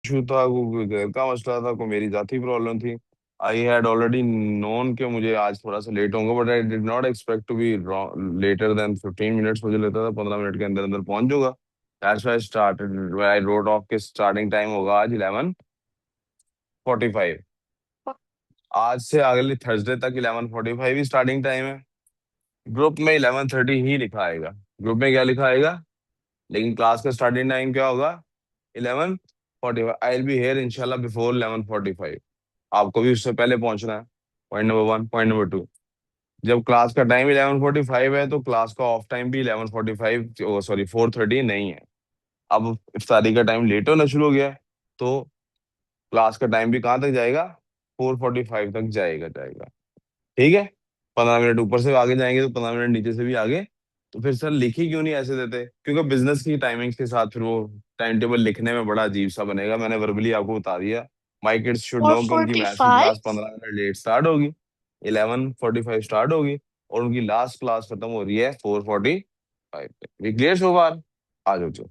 Issue था, कोई घर का मसला था, कोई मेरी जाती प्रॉब्लम थी। आई हैड ऑलरेडी नोन कि मुझे आज थोड़ा सा लेट होगा, but I did not expect to be later than 15 minutes. मुझे लगता था 15 मिनट के अंदर अंदर पहुंच जाऊंगा। That's why started, I wrote of के स्टार्टिंग टाइम होगा आज 11:45। आज से अगले थर्सडे तक 11:45 ही स्टार्टिंग टाइम है। ग्रुप में 11:30 ही लिखा आएगा। ग्रुप में क्या लिखा आएगा, लेकिन क्लास का स्टार्टिंग टाइम क्या होगा, 11:45। आई विल बी हेयर इंशाल्लाह बिफोर 11:45। आपको भी उससे पहले पहुंचना है। Point number one. Point number two, जब क्लास का टाइम 11:45 है तो क्लास का ऑफ टाइम भी 11:45, सॉरी 4:30 नहीं है। अब इफ्तारी का टाइम लेट होना शुरू हो गया है, तो क्लास का टाइम भी कहाँ तक जाएगा, 4:45 तक जाएगा। ठीक है। 15 मिनट ऊपर से आगे जाएंगे तो 15 मिनट नीचे से भी आगे। तो फिर सर लिख ही क्यों नहीं ऐसे देते, क्योंकि बिजनेस की टाइमिंग्स के साथ फिर वो टाइम टेबल लिखने में बड़ा अजीब सा बनेगा। मैंने वर्बली आपको बता दिया। My kids should for know कि उनकी फोर्टी मैथ्स की five class 15 minute late start होगी। 11:45 स्टार्ट होगी और उनकी लास्ट क्लास खत्म हो रही है 4:45 पे। क्लियर सो फार? आ जाओ जो।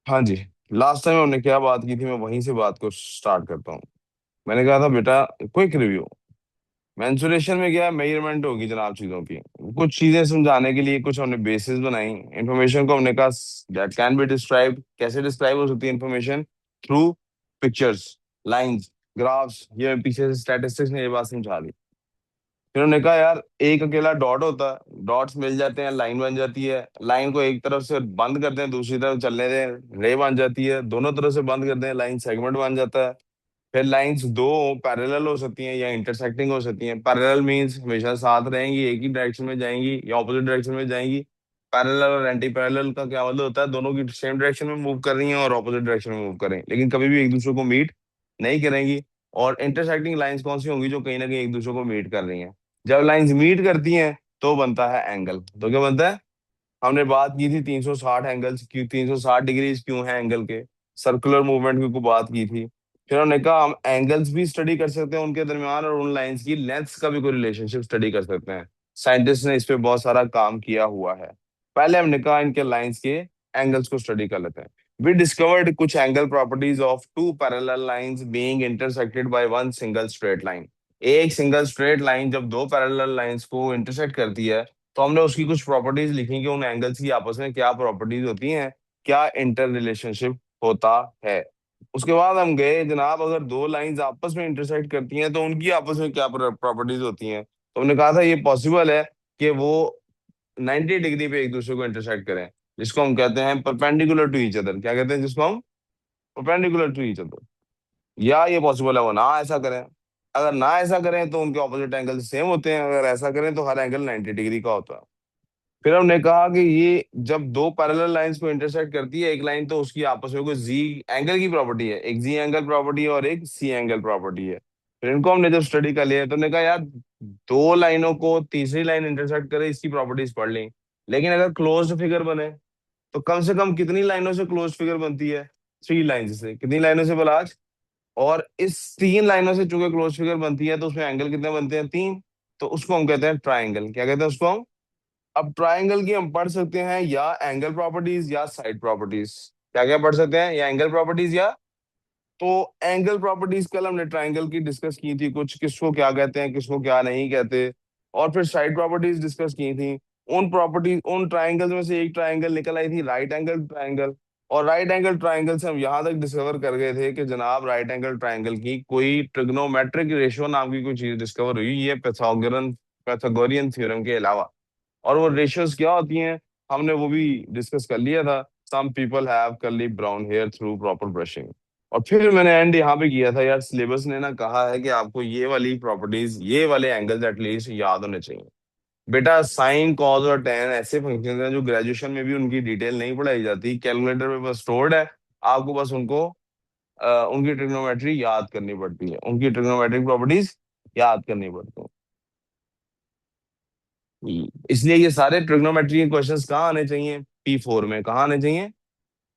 हाँ जी। लास्ट टाइम हमने क्या बात की थी, मैं वहीं से बात को स्टार्ट करता हूँ। मैंने कहा था बेटा, क्विक रिव्यू। मेंसुरेशन में क्या मेजरमेंट होगी जनाब चीजों की। कुछ चीजें समझाने के लिए कुछ हमने बेसिस बनाई। इंफॉर्मेशन को हमने कहा दैट कैन बी डिस्क्राइब, कैसे डिस्क्राइब हो सकती है information, through pictures, lines, graphs. ये पीछे से स्टैटिस्टिक्स ने ये बात समझा दी। फिर उन्होंने कहा यार, एक अकेला डॉट होता है, डॉट्स मिल जाते हैं, लाइन बन जाती है। लाइन को एक तरफ से बंद करते हैं, दूसरी तरफ चलने दें, रे बन जाती है। दोनों तरफ से बंद करते हैं, लाइन सेगमेंट बन जाता है। फिर लाइंस दो पैरेलल हो सकती हैं या इंटरसेक्टिंग हो सकती हैं। पैरेलल मींस हमेशा साथ रहेंगी, एक ही डायरेक्शन में जाएंगी या ऑपोजिट डायरेक्शन में जाएंगी। पैरेलल और एंटी पैरेलल का क्या मतलब होता है, दोनों की सेम डायरेक्शन में मूव कर रही हैं और ऑपोजिट डायरेक्शन में मूव कर रही हैं, लेकिन कभी भी एक दूसरे को मीट नहीं करेंगी। और इंटरसेक्टिंग लाइंस कौन सी होंगी, जो कहीं ना कहीं एक दूसरे को मीट कर रही हैं। जब लाइंस मीट करती हैं तो बनता है एंगल। तो क्या बनता है, हमने बात की थी 360 एंगल्स क्यों, 360 डिग्रीज क्यों है एंगल के, सर्कुलर मूवमेंट की को बात की थी। फिर हमने कहा हम एंगल्स भी स्टडी कर सकते हैं उनके दरमियान, और उन लाइंस की लेंथ्स का भी कोई रिलेशनशिप स्टडी कर सकते हैं। साइंटिस्ट ने इस पे बहुत सारा काम किया हुआ है। पहले हमने कहा इनके लाइंस के एंगल्स को स्टडी कर लेते हैं। वी डिस्कवर्ड कुछ angle properties of two parallel lines being intersected by one single straight line. एक सिंगल स्ट्रेट लाइन जब दो पैरेलल लाइंस को इंटरसेक्ट करती है, तो हमने उसकी कुछ प्रॉपर्टीज लिखी कि उन एंगल्स की आपस में क्या प्रॉपर्टीज होती हैं, क्या इंटर रिलेशनशिप होता है। उसके बाद हम गए जनाब, अगर दो लाइंस आपस में इंटरसेक्ट करती हैं तो उनकी आपस में क्या प्रॉपर्टीज होती हैं। तो हमने कहा था ये पॉसिबल है कि वो 90 डिग्री पे एक दूसरे को इंटरसेक्ट करें, जिसको हम कहते हैं परपेंडिकुलर टू ईच अदर। क्या कहते हैं जिसको हम, परपेंडिकुलर टू ईच अदर। या ये पॉसिबल है वो ना ऐसा करें। अगर ना ऐसा करें तो उनके ऑपोजिट एंगल सेम होते हैं, अगर ऐसा करें तो हर एंगल 90 डिग्री का होता है। फिर हमने कहा कि ये जब दो पैरेलल लाइंस को इंटरसेक्ट करती है एक लाइन, तो उसकी आपस में कोई जी एंगल की प्रॉपर्टी है, एक जी एंगल प्रॉपर्टी है और एक सी एंगल प्रॉपर्टी है। फिर इनको हमने जब स्टडी कर लिया तो हमने कहा यार, दो लाइनों को तीसरी लाइन इंटरसेक्ट करे इसकी प्रॉपर्टीज पढ़ ली। लेकिन अगर क्लोज्ड फिगर बने तो कम से कम कितनी लाइनों से क्लोज्ड फिगर बनती है, 3 लाइन से। कितनी लाइनों से बलाज? और इस 3 लाइनों से चूंकि क्लोज फिगर बनती है तो उसमें एंगल कितने बनते हैं, 3। तो उसको हम कहते हैं ट्राइंगल। क्या कहते हैं उसको हम? अब ट्राइंगल की हम पढ़ सकते हैं या एंगल प्रॉपर्टीज या साइड प्रॉपर्टीज। क्या क्या पढ़ सकते हैं, या एंगल प्रॉपर्टीज या, तो एंगल प्रॉपर्टीज कल हमने ट्राइंगल की डिस्कस की थी, कुछ किसको क्या कहते हैं किसको क्या नहीं कहते। और फिर साइड प्रॉपर्टीज डिस्कस की थी। उन प्रॉपर्टीज, उन ट्राइंगल में से एक ट्राइंगल निकल आई थी राइट एंगल ट्राइंगल। और राइट एंगल ट्राइंगल से हम यहाँ तक डिस्कवर कर गए थे कि जनाब राइट एंगल ट्राइंगल की कोई ट्रिग्नोमेट्रिक रेशियो नाम की कोई चीज डिस्कवर हुई, ये पैथागोरियन थ्योरम के अलावा। और वो रेशियोज क्या होती हैं, हमने वो भी डिस्कस कर लिया था। Some people have curly brown hair through proper brushing. और फिर मैंने एंड यहाँ पे किया था, यार सिलेबस ने ना कहा है कि आपको ये वाली प्रॉपर्टीज, ये वाले एंगल्स एटलीस्ट याद होने चाहिए। बेटा साइन कॉस और टेन ऐसे फंक्शन हैं जो ग्रेजुएशन में भी उनकी डिटेल नहीं पढ़ाई जाती, कैलकुलेटर में बस स्टोर्ड है। आपको बस उनको उनकी ट्रिग्नोमेट्री याद करनी पड़ती है, उनकी ट्रिग्नोमेट्रिक प्रॉपर्टीज याद करनी पड़ती है। इसलिए ये सारे ट्रिग्नोमेट्री के क्वेश्चंस कहाँ आने चाहिए, P4 में। कहाँ आने चाहिए?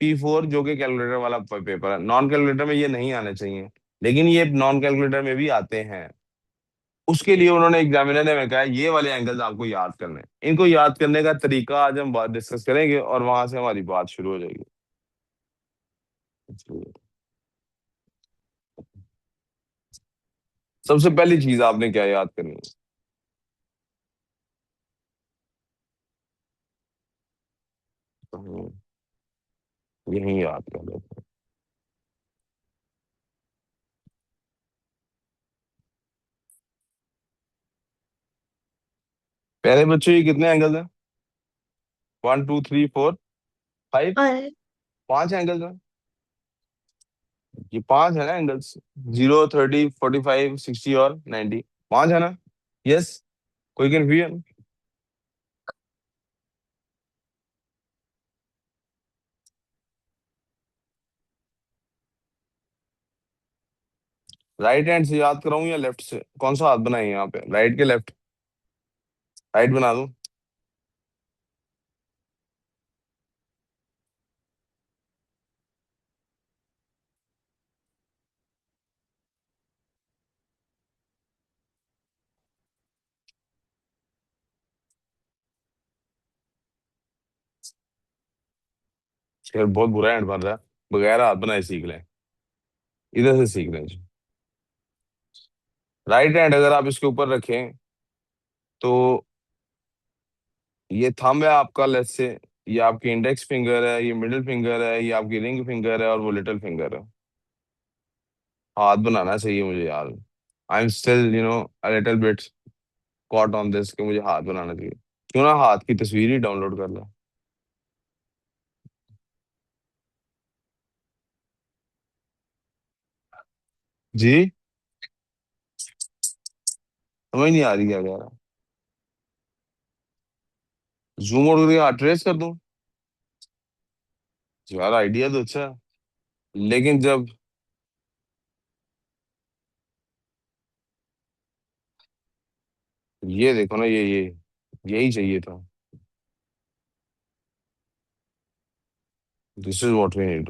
P4, जो कि कैलकुलेटर वाला पेपर है। नॉन कैलकुलेटर में ये नहीं आने चाहिए, लेकिन ये नॉन कैलकुलेटर में भी आते हैं। उसके लिए उन्होंने एग्जामिनर ने हमें कहा ये वाले एंगल्स आपको याद करने हैं। इनको याद करने का तरीका आज हम बात डिस्कस करेंगे और वहां से हमारी बात शुरू हो जाएगी। सबसे पहली चीज आपने क्या याद करनी है? हम्म, यही याद कर लेते हैं। पहले बच्चों ये कितने एंगल हैं? 1 2 3 4 5। और 5 एंगल्स हैं। ये 5 है ना एंगल्स। 0 30 45 60 और 90। 5 है ना? यस। कोई कंफ्यूजन? राइट हैंड से याद कराऊं या लेफ्ट से? कौन सा हाथ बनाए यहाँ पे, राइट के लेफ्ट? राइट बना दूं? यार बहुत बुरा हैंड बन रहा है। बगैर हाथ बनाए सीख लें। इधर से सीख लें जी। राइट हैंड अगर आप इसके ऊपर रखें तो ये थंब है आपका, लेट्स से। ये आपकी इंडेक्स फिंगर है, ये मिडिल फिंगर है, ये आपकी रिंग फिंगर है और वो लिटिल फिंगर है। हाथ बनाना चाहिए मुझे यार। I am still a little bit caught on this कि मुझे हाथ बनाना चाहिए। क्यों ना हाथ की तस्वीर ही डाउनलोड कर लो। जी। समझ नहीं आ रही क्या कह रहा? जूम आउट करके हाथ ट्रेस कर दूं? यार आइडिया तो अच्छा है। लेकिन जब ये देखो ना, ये यही चाहिए था। This is what we need.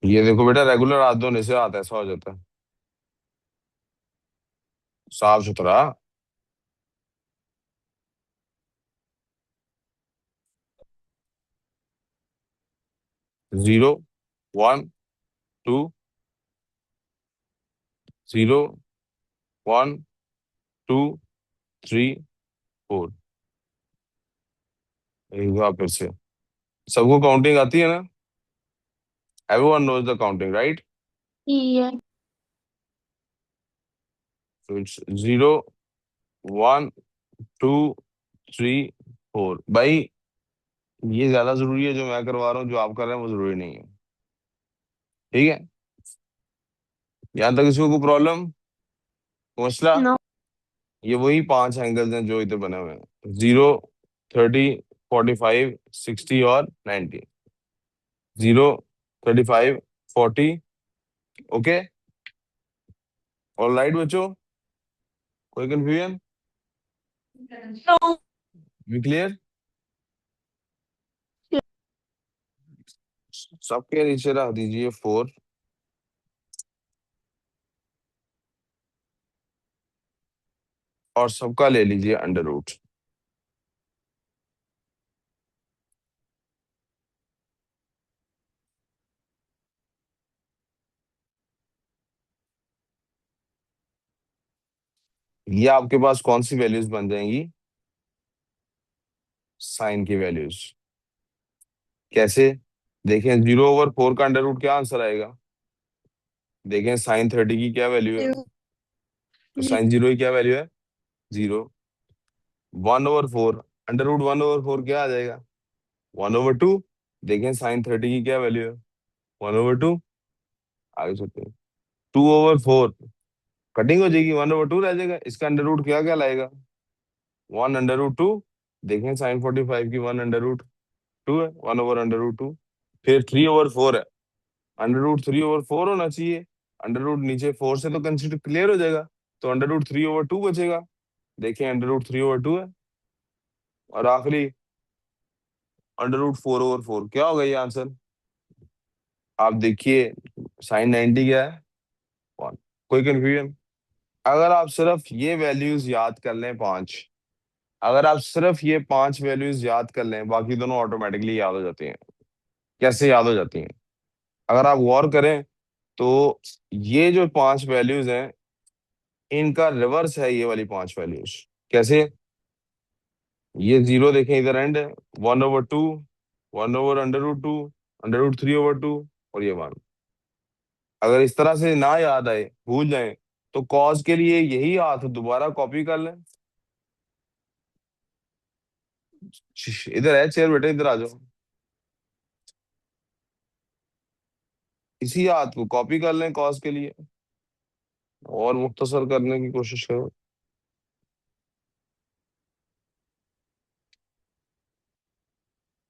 ये देखो बेटा, रेगुलर हाथ धोने से हाथ ऐसा हो जाता है। साफ सुथरा। 0 1 2 0 1 2 3 4। एक बार फिर से। सबको काउंटिंग आती है ना? Everyone knows the counting, right? ये तो इट्स 0 1 2 3 4 भाई। ये ज्यादा जरूरी है जो मैं करवा रहा हूँ, जो आप कर रहे हैं वो जरूरी नहीं है। ठीक है। यहाँ तक किसी को कोई प्रॉब्लम, मसला? नो। ये वही 5 एंगल्स हैं जो इधर बने हुए हैं। 0 30 45 60 और 90। 0 35 40। ओके। ऑल राइट बच्चों। कोई कंफ्यूजन? नो। We clear? सबके नीचे रख दीजिए 4। और सबका ले लीजिए अंडर रूट। ये आपके पास कौन सी वैल्यूज बन जाएंगी? साइन की वैल्यूज। कैसे? देखें, 0/4 का अंडर रूट क्या आंसर आएगा? देखें साइन 30 की क्या वैल्यू है? तो साइन 0 की क्या वैल्यू है? 0। 1/4, अंडर रूट 1/4 क्या आ जाएगा? 1/2। देखें साइन 30 की क्या वैल्यू है? 1/2। आगे चलते हैं। 2/4 कटिंग हो जाएगी, 1/2 रह जाएगा। इसका अंडर रूट क्या क्या लाएगा? 1/√2। देखें साइन 45 की 1/√2 है, 1/√2। फिर 3/4 है। अंडर रूट 3/4 होना चाहिए। अंडर रूट नीचे 4 से तो कंसिडर क्लियर हो जाएगा, तो अंडर रूट 3/2 बचेगा। देखिए अंडर रूट 3/2 है। और आखिरी अंडर रूट 4/4, क्या होगा ये आंसर? आप देखिए, साइन 90 क्या है? 1। कोई कंफ्यूजन? अगर आप सिर्फ ये वैल्यूज याद कर लें 5, अगर आप सिर्फ ये 5 वैल्यूज याद कर लें, बाकी दोनों ऑटोमेटिकली याद हो जाती हैं। कैसे याद हो जाती हैं? अगर आप गौर करें तो ये जो 5 वैल्यूज हैं, इनका रिवर्स है ये वाली 5 वैल्यूज। कैसे? ये जीरो देखें, इधर एंड है। 1/2, 1/√2, अंडर रूट 3/2, और ये 1। अगर इस तरह से ना याद आए, भूल जाएं, तो कॉज के लिए यही हाथ दोबारा कॉपी कर लें। इधर है चेयर, बेटे इधर आ जाओ। इसी हाथ को कॉपी कर लें कॉज के लिए, और मुख्तसर करने की कोशिश करो।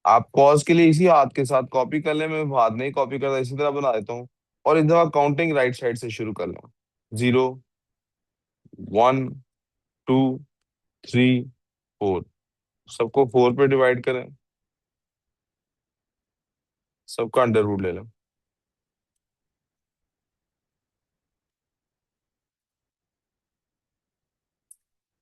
आप कॉज के लिए इसी हाथ के साथ कॉपी कर लें, मैं हाथ नहीं कॉपी करता, इसी तरह बना देता हूँ। और इस दफा काउंटिंग राइट साइड से शुरू कर लें। 0, 1, 2, 3, 4। सबको 4 पे डिवाइड करें, सबका अंडर रूट ले लें।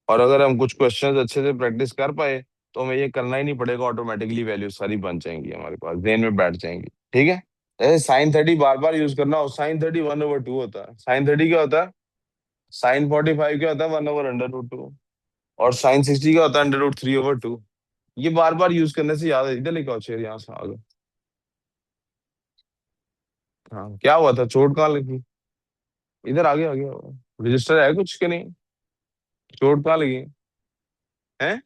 और अगर हम कुछ क्वेश्चंस अच्छे से प्रैक्टिस कर पाए, तो हमें ये करना ही नहीं पड़ेगा, ऑटोमेटिकली वैल्यू सारी बन जाएंगी, हमारे पास जेन में बैठ जाएंगी। ठीक है? जैसे साइन 30 बार बार यूज करना हो, साइन 30 1/2 होता है। साइन 30 क्या होता है? साइन 45 क्या होता है? 1/√2। और साइन 60 क्या होता है? Under root 3/2। ये बार बार यूज करने से याद है। इधर लेके आओ चेयर, यहाँ से आगे। हाँ, क्या हुआ था? चोट कहाँ लगी? इधर आगे आगे रजिस्टर है कुछ के नहीं? चोट कहाँ लगी है?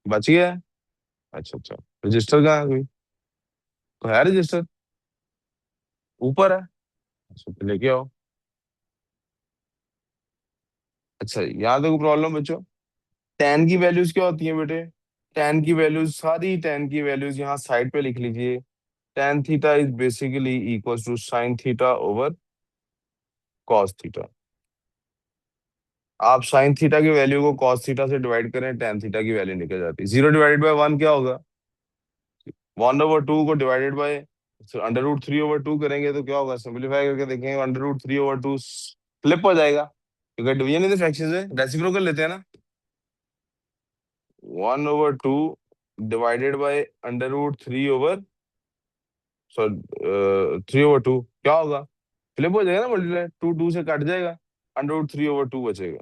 बच गया है? अच्छा अच्छा। रजिस्टर कहाँ है कोई? तो है रजिस्टर? ऊपर है? अच्छा तो लेके आओ। अच्छा, यहाँ देखो प्रॉब्लम बच्चों। टेन की वैल्यूज क्या होती है बेटे? टेन की वैल्यूज, सारी टेन की वैल्यूज यहाँ साइड पे लिख लीजिए। Tan theta is basically equal to sine theta over cos theta. आप साइन थीटा की वैल्यू को कॉस थीटा से डिवाइड करें, टेन थीटा की वैल्यू निकल जाती है। 0/1 क्या होगा? 1/2 को डिवाइडेड बाय अंडर रूट 3/2 करेंगे तो क्या होगा? सिंपलीफाई करके देखेंगे, अंडर रूट 3/2 फ्लिप हो जाएगा, क्योंकि डिवीजन इन द फ्रैक्शंस है। रेसिप्रोकल लेते हैं ना। 1/2 divided by under root 3 over, sorry 3/2 क्या होगा? फ्लिप हो जाएगा ना, मल्टीप्लाई, टू टू से कट जाएगा, अंडर रूट 3/2 बचेगा।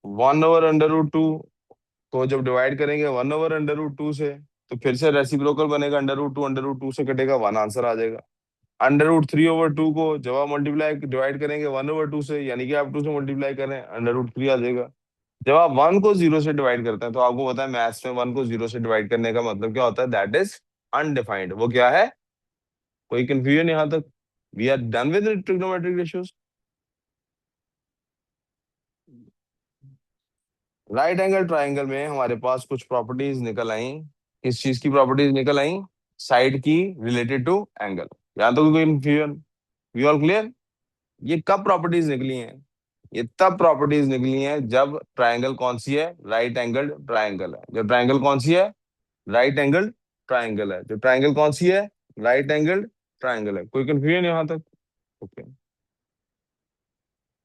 1/√2 को जब डिवाइड करेंगे 1/√2 से, तो फिर से रेसिप्रोकल बनेगा, अंडर रूट 2 से कटेगा, 1 आंसर आ जाएगा। अंडर रूट 3/2 को जब आप मल्टीप्लाई डिवाइड करेंगे 1/2 से, यानी कि आप 2 से मल्टीप्लाई करें, अंडर रूट 3 आ जाएगा। जब आप 1 को 0 से डिवाइड करते हैं, तो आपको पता है मैथ्स में 1 को 0 से डिवाइड करने का मतलब क्या होता है? That is undefined. वो क्या है? कोई कंफ्यूजन यहाँ तक? We are done with trigonometric ratios. Right angle triangle में हमारे पास कुछ प्रॉपर्टीज निकल आई। किस चीज की प्रॉपर्टीज निकल आई? साइड की रिलेटेड टू एंगल। यहाँ तो कोई कंफ्यूजन? We all clear? ये कब प्रॉपर्टीज निकली हैं? ये तब प्रॉपर्टीज निकली हैं जब ट्राइंगल कौन सी है? राइट एंगल ट्राइंगल है। जब ट्राइंगल कौन सी है? राइट एंगल ट्राइंगल है। जो ट्राइंगल कौन सी है? राइट एंगल ट्राइंगल है। कोई कंफ्यूजन यहाँ तक? Okay.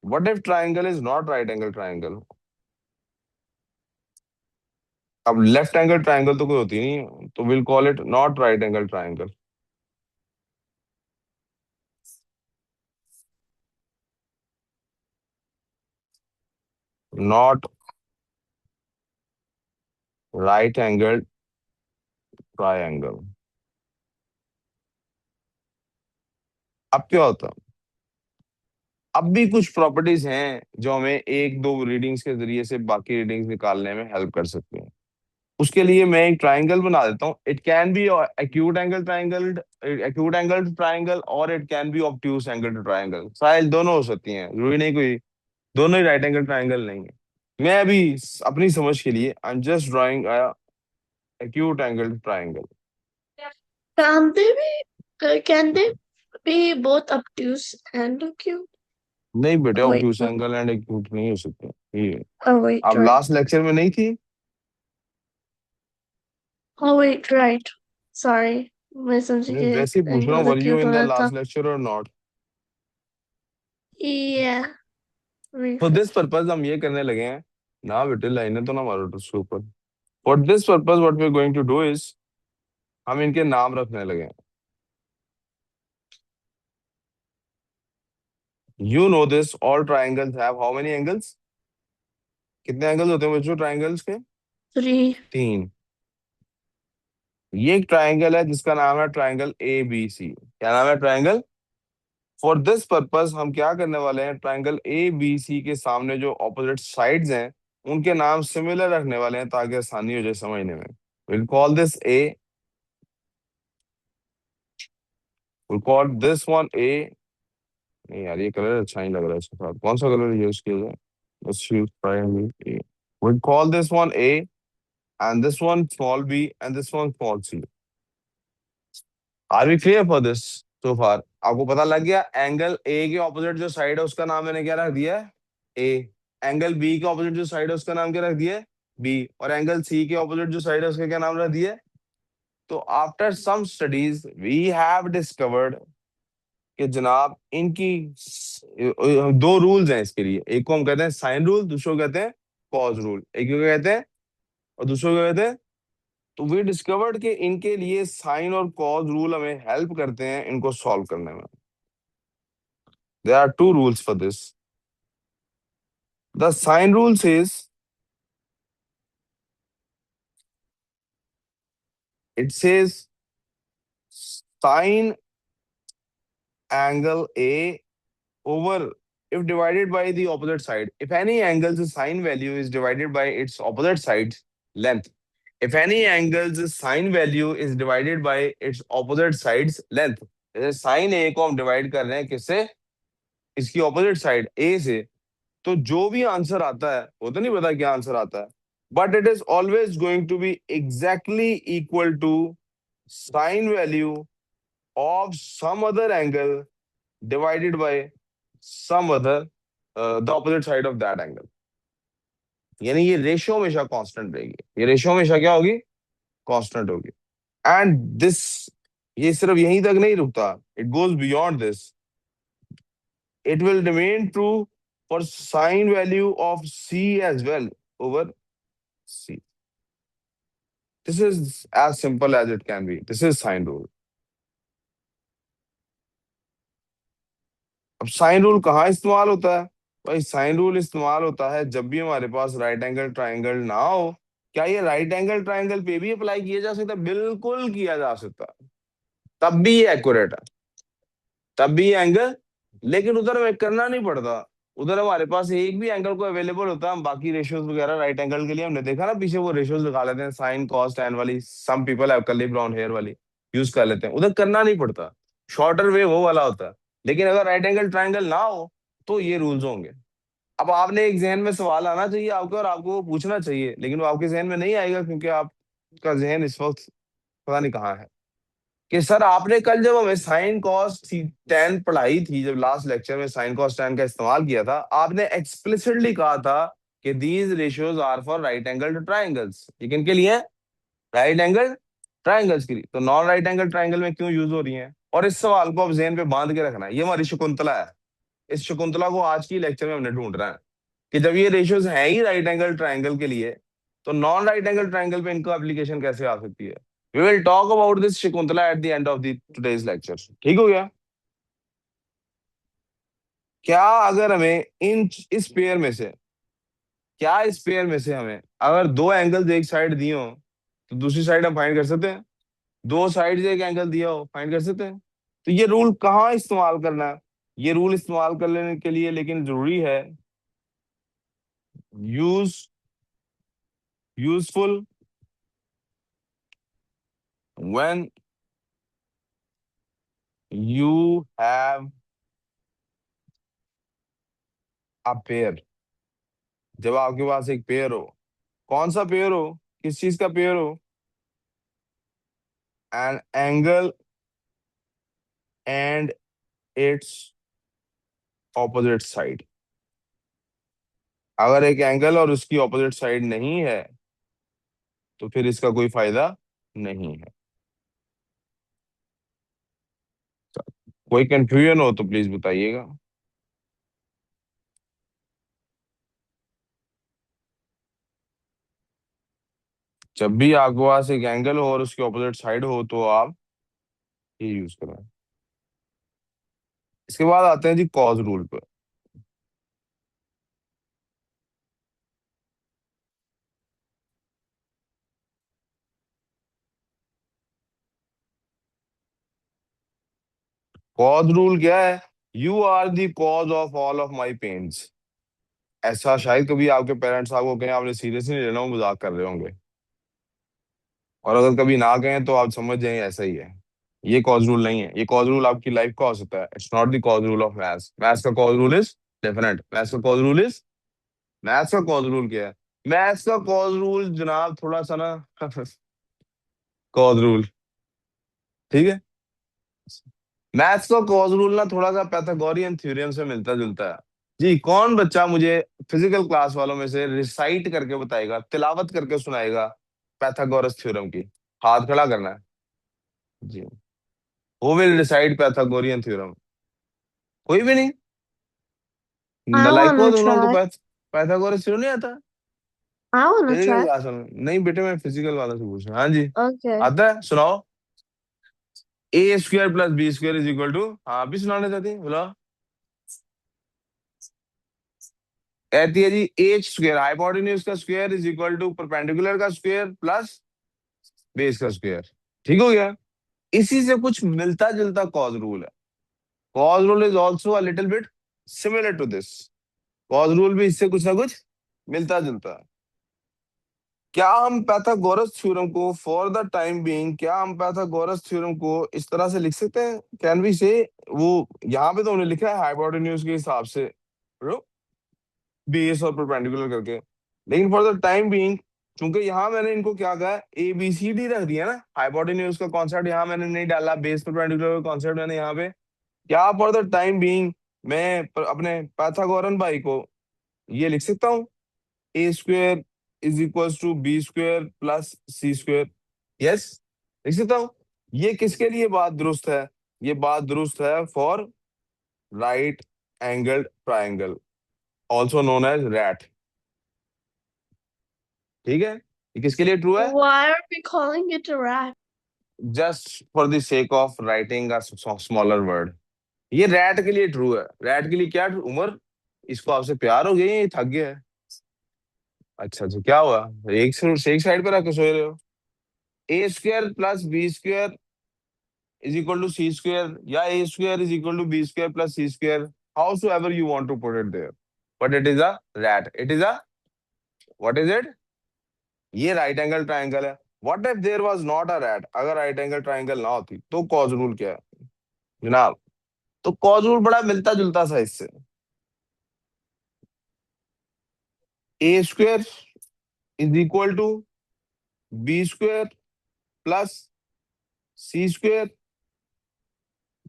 What if triangle is not right angle triangle? अब लेफ्ट एंगल ट्राइंगल तो कोई होती नहीं है, तो will call it not right angle triangle. Not right angle triangle. अब क्या होता? अब भी कुछ प्रॉपर्टीज हैं जो हमें एक दो रीडिंग्स के जरिए से बाकी रीडिंग्स निकालने में हेल्प कर सकती हैं। उसके लिए मैं एक ट्राइंगल बना देता हूँ। It can be acute angle triangle और it can be obtuse angle triangle. शायद दोनों हो सकती हैं, जरूरी नहीं कोई दोनों ही राइट एंगल ट्राइंगल नहीं है। मैं अभी अपनी समझ के लिए I am just drawing acute angle triangle. कहते भी कहते be both obtuse and acute? नहीं बेटे, Oh wait, obtuse no. Angle and acute नहीं हो सकते ये। Oh wait, अब right. लास्ट लेक्चर में नहीं थी? Oh wait, right. Sorry. मैं समझी मैं कि वैसे ही पूछ रहा हूँ, angle were you acute in the होना था. लास्ट लेक्चर और not? Yeah. For Refresh. This purpose हम ये करने लगे हैं ना बेटे, लाइनें तो ना मारो तो उसके ऊपर। For this purpose what we are going to do is, हम इनके नाम रखने लगे हैं। You know this, all triangles have how many angles? कितने एंगल्स होते हैं बच्चों ट्राइंगल्स के? 3. तीन। ये एक ट्राइंगल है जिसका नाम है ट्राइंगल ए बी सी। क्या नाम है? ट्राइंगल। फॉर दिस पर्पस हम क्या करने वाले हैं, ट्राइंगल ए बी सी के सामने जो ऑपोजिट साइड्स हैं उनके नाम सिमिलर रखने वाले हैं ताकि आसानी हो जाए समझने में। Will call this A, will call this one A. नहीं यार, ये कलर अच्छा नहीं लग रहा है इसके साथ। कौन सा कलर यूज किया जाए? Let's use triangle A. Will call this one A, and this one small B, and this one small C. Are we clear for this so far? आपको पता लग गया एंगल ए के ऑपोजिट जो side है उसका नाम मैंने क्या रख दिया है? ए। एंगल बी के ऑपोजिट जो साइड है उसका नाम क्या रख दिया है? बी। और एंगल सी के ऑपोजिट जो साइड है उसका क्या नाम रख दिया है? तो after some studies we have discovered कि जनाब इनकी दो रूल्स हैं इसके लिए। एक को हम कहते हैं साइन रूल, दूसरे को कहते हैं कॉज रूल। एक को कहते हैं और दूसरे को कहते हैं। तो वी डिस्कवर्ड कि इनके लिए साइन और कॉज रूल हमें हेल्प करते हैं इनको सॉल्व करने में। There are two rules for this. The sine rule says, it says sine angle A over if divided by the opposite side. If any angle's sine value is divided by its opposite side's length. If any angle's sine value is divided by its opposite side's length. जैसे sign ए को हम divide कर रहे हैं किससे? इसकी opposite side ए से। तो जो भी आंसर आता है वो तो नहीं पता क्या आंसर आता है, but it is always going to be exactly equal to sine value of some other angle divided by some other the opposite side of that angle। यानी ये रेशियो हमेशा कांस्टेंट रहेगी, ये रेशियो हमेशा क्या होगी? कांस्टेंट होगी। एंड दिस, ये सिर्फ यहीं तक नहीं रुकता, it goes beyond this. It will remain true for sine value of C as well over C. This is as simple as it can be. This is sine rule. अब sine rule कहाँ इस्तेमाल होता है? भाई sine rule इस्तेमाल होता है जब भी हमारे पास राइट एंगल ट्राइंगल ना हो। क्या ये राइट एंगल ट्राइंगल पे भी अप्लाई किया जा सकता है? बिल्कुल किया जा सकता है, तब भी ये एक्यूरेट है, तब भी ये एंगल। लेकिन उधर हमें करना नहीं पड़ता। उधर हमारे पास एक भी एंगल को अवेलेबल होता है, हम बाकी रेशियोज वगैरह राइट एंगल के लिए हमने देखा ना पीछे वो रेशियोज लगा लेते हैं, साइन कॉस टैन वाली। Some people have curly brown hair वाली यूज कर लेते हैं, उधर करना नहीं पड़ता। शॉर्टर वे वो वाला होता है। लेकिन अगर राइट एंगल ट्राइंगल ना हो तो ये रूल्स होंगे। अब आपने एक जहन में सवाल आना चाहिए आपके, और आपको वो पूछना चाहिए, लेकिन वो आपके जहन में नहीं आएगा क्योंकि आपका जहन इस वक्त पता नहीं कहाँ है। कि सर आपने कल जब हमें साइन कॉस टेन पढ़ाई थी, जब लास्ट लेक्चर में साइन कॉस टेन का इस्तेमाल किया था, आपने एक्सप्लिसिटली कहा था कि these ratios are for right angle triangles. ये किनके लिए है? राइट एंगल ट्राइंगल्स के लिए। तो नॉन राइट एंगल ट्राइंगल में क्यों यूज हो रही है? और इस सवाल को अब जहन पे बांध के रखना है, ये हमारी शकुंतला है। इस शकुंतला को आज की लेक्चर में हमने ढूंढ रहा है कि जब ये रेशियोज हैं ही राइट एंगल ट्राइंगल के लिए, तो नॉन राइट एंगल ट्राइंगल पे इनका एप्लीकेशन कैसे आ सकती है? We will talk about this Shakuntala at the end of the today's lecture. ठीक हो गया? क्या अगर हमें इन इस पेयर में से, क्या इस पेयर में से हमें अगर दो एंगल्स एक साइड दिए हो तो दूसरी साइड हम फाइंड कर सकते हैं? दो साइड से एक एंगल दिया हो फाइंड कर सकते हैं? तो ये रूल कहाँ इस्तेमाल करना है? ये रूल इस्तेमाल कर लेने के लिए लेकिन जरूरी है use useful when you have a pair. जब आपके पास एक पेयर हो, कौन सा पेयर हो, किस चीज का पेयर हो? An angle and it's opposite side. अगर एक एंगल और उसकी ऑपोजिट साइड नहीं है तो फिर इसका कोई फायदा नहीं है। कोई कंफ्यूजन हो तो प्लीज बताइएगा। जब भी आपके पास एक एंगल हो और उसकी ऑपोजिट साइड हो तो आप ये यूज करें। इसके बाद आते हैं जी कॉज रूल पे। कॉज रूल क्या है? You are the cause of all of my pains. ऐसा शायद कभी आपके पेरेंट्स आपको कहें, आपने सीरियसली नहीं लेना, वो मजाक कर रहे होंगे। और अगर कभी ना कहें तो आप समझ जाएं ऐसा ही है। ये कॉज रूल नहीं है, ये कॉज रूल आपकी लाइफ का हो सकता है। It's not the cos rule of maths. Maths का cos rule is different. Maths का कॉज रूल क्या है? मैथ्स का कॉज रूल जनाब थोड़ा सा ना कॉज रूल, ठीक है। मैथ्स का कॉज रूल ना थोड़ा सा पैथागोरियन थ्योरम से मिलता जुलता है। जी, कौन बच्चा मुझे फिजिकल क्लास वालों में से रिसाइट करके बताएगा, तिलावत करके सुनाएगा पैथागोरस थ्योरम की? हाथ खड़ा करना है जी। Who will recite Pythagorean theorem? कोई भी नहीं। I नलायको wanna तुम लोगों को try. पैथागोरस थ्योरम नहीं आता? I wanna physical try. Class में नहीं बेटे, मैं फिजिकल वालों से पूछ रहा हूँ। हाँ जी, Okay. आता है, सुनाओ। a² + b² = हाँ, अभी सुनाने चाहती है, बोलो। कहती है जी h², हाइपोटेन्यूज का square is equal to perpendicular का स्क्वायर प्लस बेस का स्क्वायर। ठीक हो गया। इसी से कुछ मिलता जुलता कॉज रूल है। Cos rule is also a little bit similar to this. Cos rule भी इससे कुछ ना कुछ मिलता जुलता है। क्या हम पैथागोरस थ्योरम को फॉर द टाइम बीइंग, क्या हम पैथागोरस थ्योरम को इस तरह से लिख सकते हैं? कैन वी से, वो यहाँ पे तो उन्होंने लिखा है हाइपोटेन्यूज के हिसाब से बेस और परपेंडिकुलर करके, लेकिन फॉर द टाइम बीइंग, चूंकि यहाँ मैंने इनको क्या कहा, ए बी सी डी रख दिया ना, हाइपोटेन्यूज का कॉन्सेप्ट यहाँ मैंने नहीं डाला, बेस परपेंडिकुलर का कॉन्सेप्ट मैंने यहाँ पे, क्या फॉर द टाइम बीइंग मैं अपने पाइथागोरन भाई को ये लिख सकता हूँ, a² is equal to b² plus c²? Yes, लिख सकता हूँ। ये किसके लिए बात दुरुस्त है? ये बात दुरुस्त है for right angled triangle, also known as RAT. ठीक है, ये किसके लिए ट्रू है? Why are we calling it a rat? Just for the sake of writing a smaller word. ये रैट के लिए ट्रू है। रैट के लिए क्या उमर, इसको आपसे प्यार हो गया या ये थक गया है? अच्छा अच्छा, क्या हुआ? एक साइड पे रख के सोए रहे हो? a² + b² is equal to c², या a² is equal to b² plus c², howsoever you want to put it there, but it is a RAT, it is a, what is it? ये right angle triangle है। What if there was not a RAT? अगर right angle triangle ना होती तो cause rule क्या है जनाब? तो कॉज रूल बड़ा मिलता जुलता सा इससे। a² is equal to b² plus c²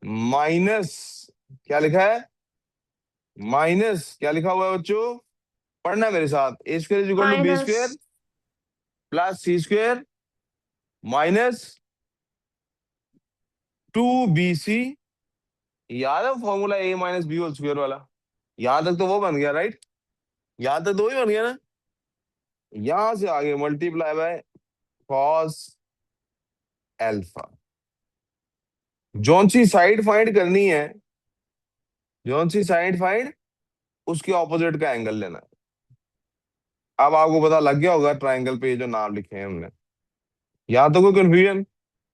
minus, क्या लिखा है? माइनस क्या लिखा हुआ है बच्चों? पढ़ना है मेरे साथ। a² is equal to b² Minus. Plus c² minus 2bc। याद है फॉर्मूला a - b² वाला? यहां तक तो वो बन गया, राइट? यहां तक तो वही बन गया ना। यहां से आगे मल्टीप्लाई बाय कॉस एल्फा। जौन सी साइड फाइंड करनी है, जौन सी साइड फाइंड, उसके ऑपोजिट का एंगल लेना है। अब आपको पता लग गया होगा ट्राइंगल पे ये जो नाम लिखे हैं हमने। यहाँ तो कोई कंफ्यूजन?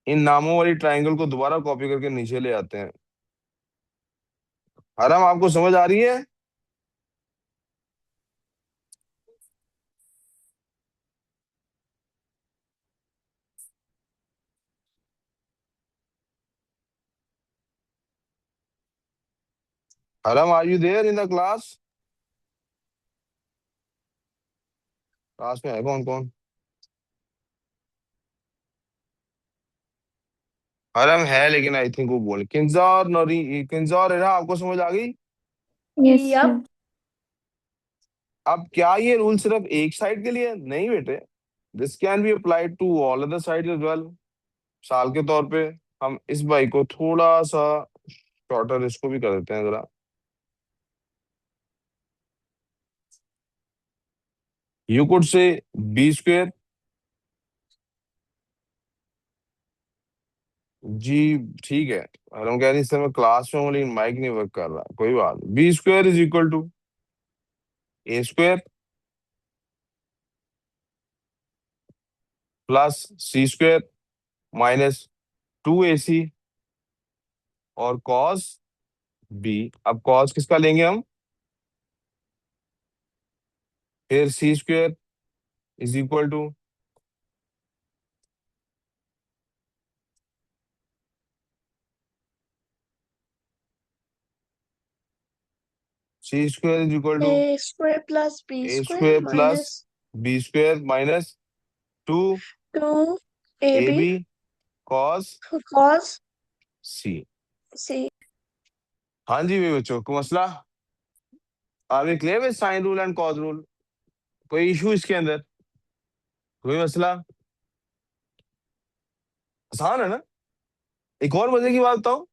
इन नामों वाली ट्राइंगल को दोबारा कॉपी करके नीचे ले आते हैं। आराम, आपको समझ आ रही है? आराम, are you there in the class? Class में है कौन कौन? हरम है लेकिन आई थिंक वो बोल किंजार नौरी किंजार है ना, आपको समझ आ गई। Yes, yup. sir. अब क्या ये रूल सिर्फ एक साइड के लिए है? नहीं बेटे, this can be applied to all other side as well. साल के तौर पे हम इस बाई को थोड़ा सा शॉर्टर इसको भी कर देते हैं जरा। You could say B square. जी ठीक है। और हम कह रहे हैं इस समय क्लास में हूँ लेकिन माइक नहीं वर्क कर रहा, कोई बात। B square is equal to A square plus C square minus 2ac और कॉस बी। अब कॉस किसका लेंगे हम, फिर C square is equal to C square is equal to A square plus B A square square plus minus B square minus 2 A AB B cos cos C. C. हाँ जी भाई बच्चों, को मसला आगे क्लियर है, sine rule and cos rule, कोई issue इसके अंदर, कोई मसला, आसान है ना। एक और मजे की बात बताऊं,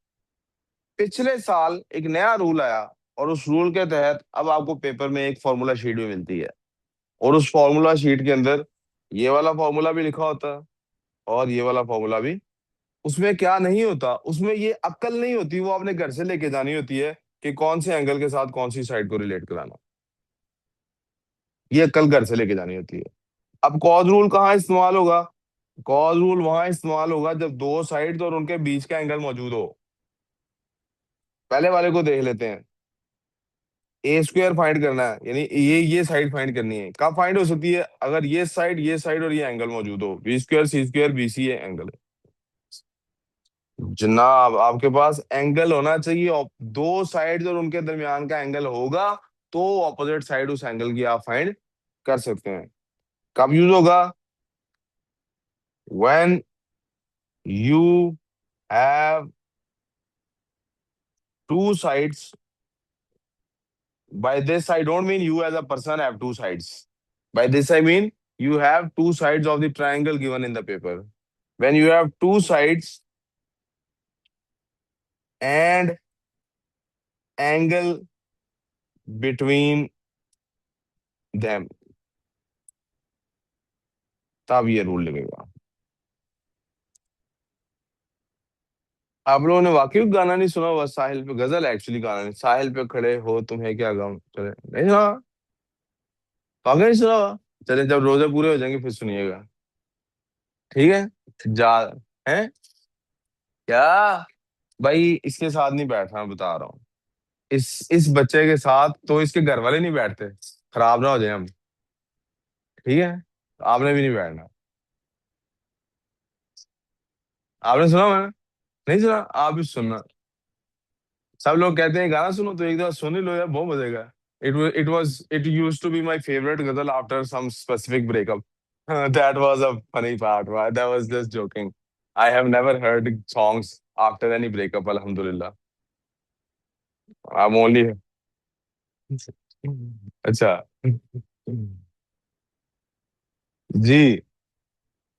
पिछले साल एक नया रूल आया और उस रूल के तहत अब आपको पेपर में एक फॉर्मूला शीट भी मिलती है, और उस फॉर्मूला शीट के अंदर ये वाला फॉर्मूला भी लिखा होता है और ये वाला फॉर्मूला भी। उसमें क्या नहीं होता, उसमें ये अक्ल नहीं होती, वो आपने घर से लेके जानी होती है कि कौन से एंगल के साथ कौन सी साइड को रिलेट कराना। ये अक्ल घर से लेके जानी होती है। अब कॉज रूल कहाँ इस्तेमाल होगा, कॉज रूल वहां इस्तेमाल होगा जब दो साइड्स और उनके बीच का एंगल मौजूद हो। पहले वाले को देख लेते हैं। ए स्क्वायर फाइंड करना है, यानी ये साइड फाइंड करनी है। कब फाइंड हो सकती है, अगर ये साइड और ये एंगल मौजूद हो, बी स्क्वायर सी स्क्वायर बी सी, ये एंगल है जनाब। आपके पास एंगल होना चाहिए और दो साइड्स और उनके दरमियान का एंगल होगा, तो ऑपोजिट साइड उस एंगल की आप फाइंड कर सकते हैं। कब यूज होगा, when you have two sides. by this I don't mean you as a person have two sides, by this I mean you have two sides of the triangle given in the paper. When you have two sides and angle between them, तब ये rule लगेगा। आप लोगों ने वाकई गाना नहीं सुना हुआ, साहिल पे गजल, एक्चुअली गाना नहीं, साहिल पे खड़े हो तुम्हें क्या गम, चले नहीं सुना, वाकई नहीं सुना हुआ। चले जब रोजे पूरे हो जाएंगे फिर सुनिएगा, ठीक है। जा है क्या भाई, इसके साथ नहीं बैठ रहा, बता रहा हूँ। इस बच्चे के साथ तो इसके घर वाले नहीं बैठते, खराब ना हो जाए हम, ठीक है। आपने भी नहीं बैठना। आपने सुना मैंने, नहीं सुना, आप भी सुनना। सब लोग कहते हैं गाना सुनो, तो एक बार सुन ही लो यार, बहुत मजेगा। It use to be my favourite ghazal after some specific breakup. That was a funny part, that was just joking. I have never heard songs after any breakup, अल्हम्दुलिल्लाह। आई एम ओनली अच्छा जी।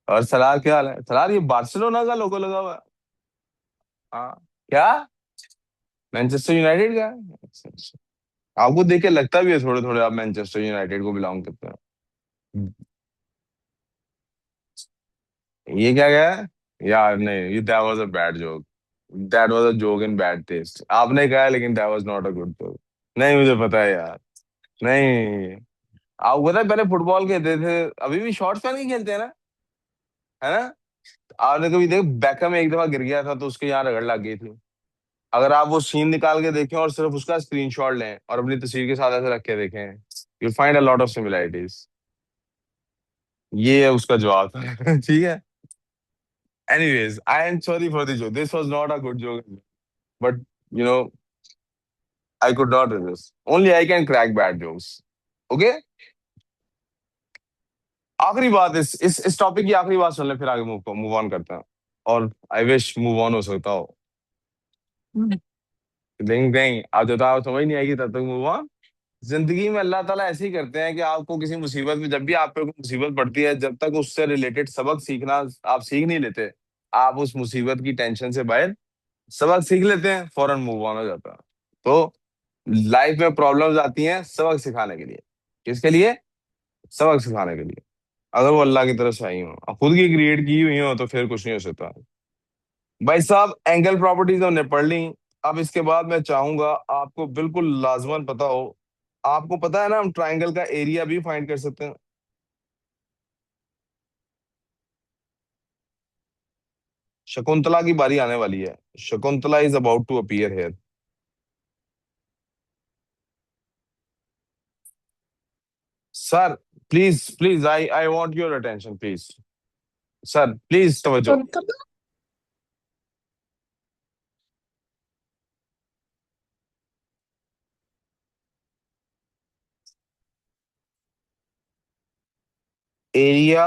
और सलार क्या हाल है, सलार ये बार्सिलोना का लोगो लगा हुआ है। हाँ क्या, मैनचेस्टर यूनाइटेड का है? अच्छा अच्छा। आपको देख के लगता भी है थोड़े थोड़े आप मैनचेस्टर यूनाइटेड को बिलोंग करते हैं। ये क्या गया है यार, नहीं ये that was a bad joke, that was a joke in bad taste, आपने कहा है लेकिन that was not a good joke. नहीं मुझे पता है यार, नहीं। आपको पता है पहले फुटबॉल खेलते थे, अभी भी शॉर्ट्स पहन के खेलते हैं ना, है ना। आपने कभी देख बैकहम एक दफा गिर गया था तो उसके यहाँ रगड़ लग गई थी। अगर आप वो सीन निकाल के देखें और सिर्फ उसका स्क्रीनशॉट लें और अपनी तस्वीर के साथ ऐसे रख के देखें, you find a lot of similarities. ये है उसका जवाब था ठीक है। Anyways I am sorry for the joke, this was not a good joke, but you know I could not resist, only I can crack bad jokes. Okay, आखिरी बात, इस टॉपिक की आखिरी बात सुन ले फिर आगे मूव मूव ऑन करते हैं। और आई विश मूव ऑन हो सकता हो। नहीं नहीं, आप जब तक आप समझ नहीं आएगी तब तक मूव ऑन। जिंदगी में अल्लाह ताला ऐसे ही करते हैं कि आपको किसी मुसीबत में, जब भी आप पे कोई मुसीबत पड़ती है, जब तक उससे रिलेटेड सबक सीखना आप सीख नहीं लेते, आप उस मुसीबत की टेंशन से बाहर सबक सीख लेते हैं, फौरन मूव ऑन हो जाता है। तो लाइफ में प्रॉब्लम्स आती हैं सबक सिखाने के लिए। किसके लिए? सबक सिखाने के लिए। अगर वो अल्लाह की तरफ से आई हो, अब खुद की क्रिएट की हुई हो, तो फिर कुछ नहीं हो सकता। भाई साहब, एंगल प्रॉपर्टीज हमने पढ़ ली। अब इसके बाद मैं चाहूंगा आपको बिल्कुल लाजमन पता हो। आपको पता है ना, हम ट्राइंगल का एरिया भी फाइंड कर सकते हैं। शकुंतला की बारी आने वाली है। Shakuntala is about to appear here. Sir, please please, I want your attention please. Sir please तवज्जो। Kuntala? Area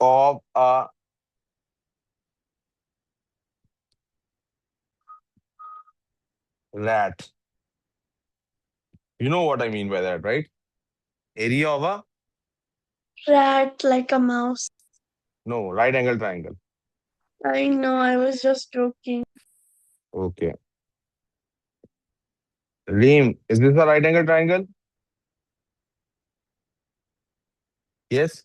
of a rat. You know what I mean by that, right? Area of a, Rat like a mouse. No, right angle triangle. I know, I was just joking. Okay. Reem, is this a right angle triangle? Yes.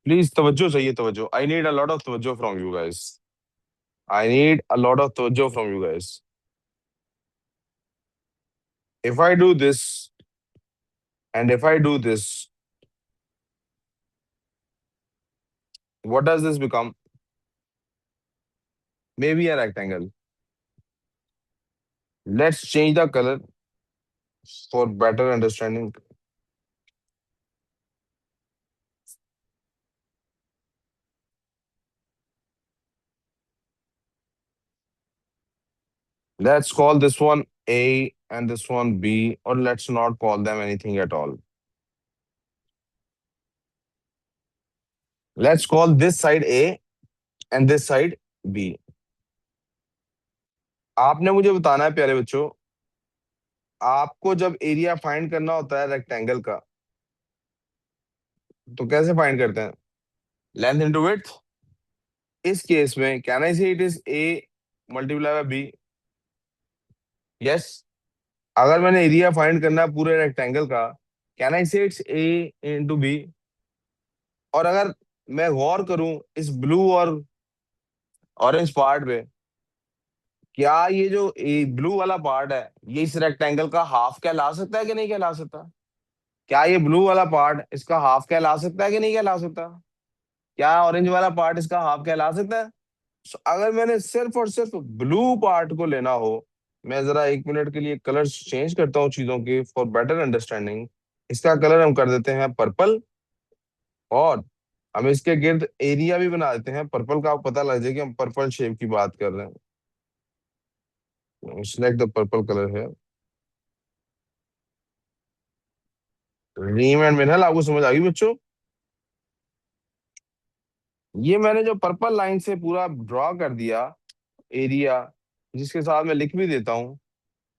Please तवज्जो चाहिए, तवज्जो। I need a lot of तवज्जो from you guys. I need a lot of तवज्जो from you guys. If I do this and if I do this, what does this become? Maybe a rectangle. Let's change the color for better understanding. Let's call this one A and this one B, or let's not call them anything at all. Let's call this side A and this side B. आपने मुझे बताना है प्यारे बच्चों, आपको जब area find करना होता है रेक्टेंगल का, तो कैसे फाइंड करते हैं? Length into width. इस केस में can I say it is A multiply by B? Yes. अगर मैंने एरिया फाइंड करना है पूरे रेक्टेंगल का, कैन आई से इट्स ए इंटू बी? और अगर मैं गौर करूं इस ब्लू और ऑरेंज पार्ट पे, क्या ये जो ब्लू वाला पार्ट है, ये इस रेक्टेंगल का हाफ कहला सकता है कि नहीं कहला सकता? क्या ये ब्लू वाला पार्ट इसका हाफ कहला सकता है कि नहीं कहला सकता? क्या ऑरेंज वाला पार्ट इसका हाफ कहला सकता है? अगर मैंने सिर्फ और सिर्फ ब्लू पार्ट को लेना हो, मैं जरा 1 मिनट के लिए कलर चेंज करता हूँ चीजों के फॉर बेटर अंडरस्टैंडिंग। इसका कलर हम कर देते हैं पर्पल, और हम इसके गिर्द एरिया भी बना देते हैं पर्पल का। आपको पता लग जाए कि हम पर्पल शेप की बात कर रहे हैं। सिलेक्ट द पर्पल कलर है। रीम एंड मिनरल आपको समझ आ गई बच्चों? ये मैंने जो पर्पल लाइन से पूरा ड्रॉ कर दिया एरिया, जिसके साथ मैं लिख भी देता हूँ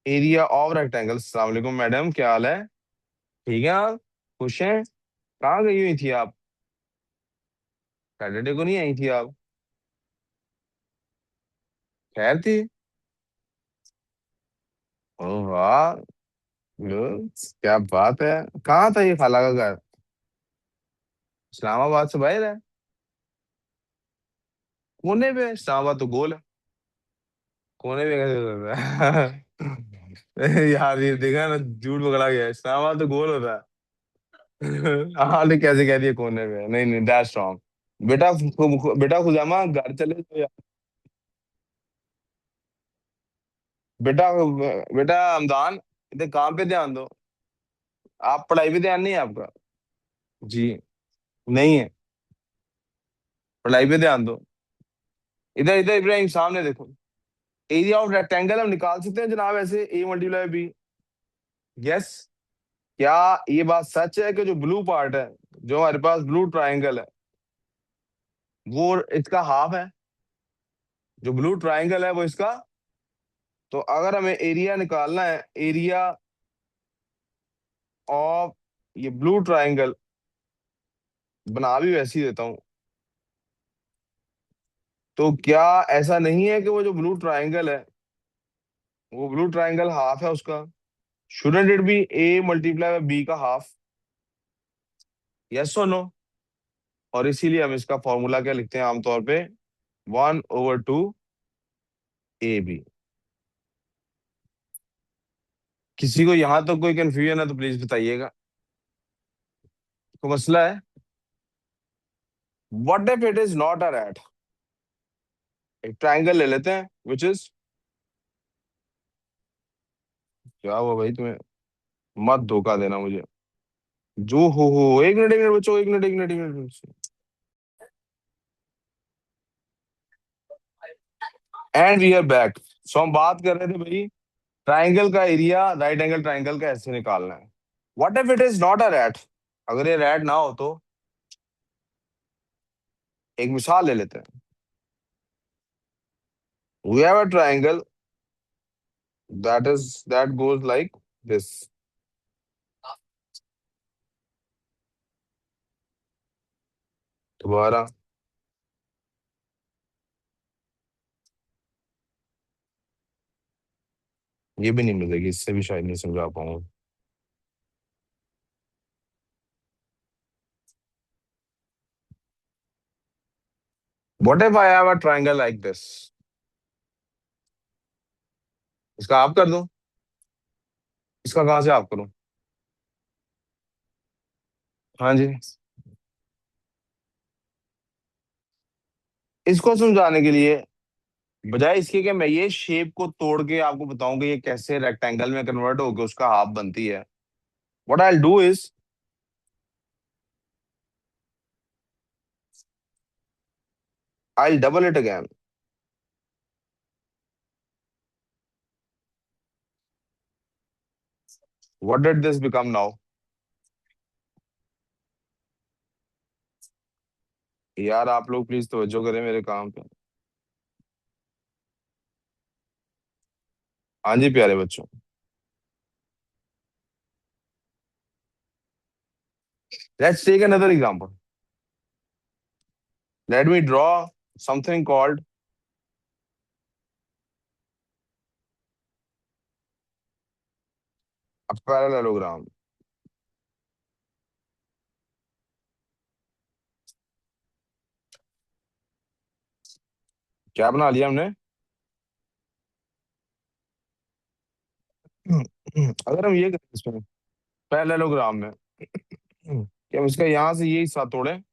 एरिया ऑफ रेक्टेंगल। अस्सलाम वालेकुम मैडम, क्या हाल है? ठीक है आप? खुश हैं? कहाँ गई हुई थी आप? सैटरडे को नहीं आई थी आप? खैर थी? ओह वाह, good, क्या बात है। कहाँ था ये खाला का घर? इस्लामाबाद से बाहर है? कोने पे? इस्लामाबाद तो गोल है। कोने पे कैसे होता है? यार ये देखा ना, झूठ पकड़ा गया। इस्लामाबाद तो गोल होता है। हाँ, लेकिन कैसे कह दिए कोने पे? नहीं नहीं, दैट्स रॉन्ग। बेटा बेटा खुजामा, घर चले जाओ यार। बेटा, बेटा हमदान, इधर काम पे ध्यान दो। आप पढ़ाई पे ध्यान नहीं है आपका? जी, नहीं है। पढ़ाई पे ध्यान दो। इधर इधर इब्राहिम, सामने देखो। एरिया ऑफ रेक्टेंगल हम निकाल सकते हैं जनाब ऐसे, ए मल्टीप्लाई बी। यस। क्या ये बात सच है कि जो ब्लू पार्ट है, जो हमारे पास ब्लू ट्रायंगल है, वो इसका हाफ है, जो ब्लू ट्रायंगल है वो इसका। तो अगर हमें एरिया निकालना है, एरिया ऑफ ये ब्लू ट्रायंगल, बना भी वैसे ही देता हूं। तो क्या ऐसा नहीं है कि वो जो ब्लू ट्रायंगल है, वो ब्लू ट्रायंगल हाफ है उसका? Shouldn't it be A multiply by B का हाफ? यस और नो? और इसीलिए हम इसका फॉर्मूला क्या लिखते हैं आमतौर पे, 1/2 ए बी। किसी को यहां तक कोई कंफ्यूजन है तो प्लीज बताइएगा। तो मसला है, what if it is not a rat? एक ट्रायंगल ले लेते हैं विच इज, क्या हुआ भाई तुम्हें? मत धोखा देना मुझे। जो हो, एक मिनट बच्चों, एक मिनट, एक मिनट, एक minute. And we are back. So हम बात कर रहे थे भाई, ट्राइंगल का एरिया राइट एंगल ट्राइंगल का ऐसे निकालना है। What if it is not a RAT? अगर ये रैट ना हो तो? एक मिसाल ले लेते हैं। We have a triangle that goes like this. दोबारा, ये भी नहीं मिलेगी, इससे भी शायद नहीं समझा पाऊंगा। What if I have a triangle like this? इसका आप कर दूं? इसका कहां से आप करूं? हाँ जी। इसको समझाने के लिए, बजाय इसके कि मैं ये शेप को तोड़ के आपको बताऊं कि ये कैसे रेक्टेंगल में कन्वर्ट होकर उसका हाफ बनती है, what I do is, I double it again. What did this become now? यार आप लोग प्लीज तवज्जो करें मेरे काम पे। हाँ जी प्यारे बच्चों, let's take another example. Let me draw something called a parallelogram. क्या बना लिया हमने? अगर हम ये करें इसमें, पैरेललोग्राम में, कि हम इसका यहां से ये हिस्सा तोड़ें,